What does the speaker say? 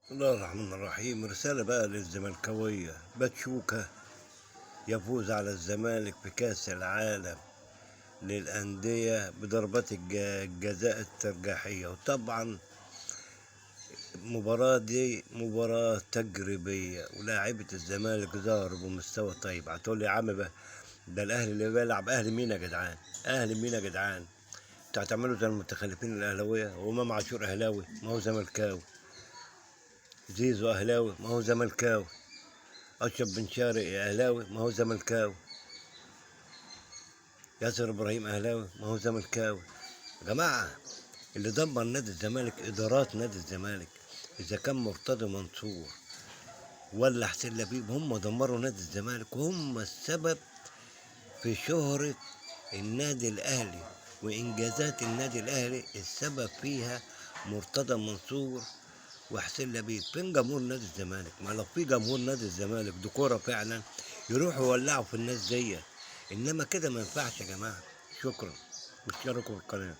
بسم الله الرحمن الرحيم. رسالة بقى للزملكاوية: باتشوكا يفوز على الزمالك في كأس العالم للأندية بضربات الجزاء الترجيحية. وطبعا المباراة دي مباراة تجريبية، ولاعيبة الزمالك ظهروا بمستوى طيب. هتقول يا عم بقى ده الأهلي اللي بيلعب. أهلي مين يا جدعان؟ أهلي مين يا جدعان؟ انتوا هتعملوا زي المتخلفين الأهلاوية. وإمام عاشور أهلاوي ما هو زملكاوي، زيزو أهلاوي ما هو زملكاوي، أشرف بن شارق أهلاوي ما هو زملكاوي، ياسر إبراهيم أهلاوي ما هو زملكاوي. يا جماعة، اللي دمر نادي الزمالك إدارات نادي الزمالك. إذا كان مرتضى منصور ولا حسين لبيب، هم دمروا نادي الزمالك، وهم السبب في شهرة النادي الأهلي وإنجازات النادي الأهلي. السبب فيها مرتضى منصور وحسين لبيب. فين جمهور نادي الزمالك؟ ما لو في جمهور نادي الزمالك دي كورة فعلا يروحوا يولعوا في الناس دي. انما كده ما ينفعش يا جماعة. شكرا، واشتركوا في القناة.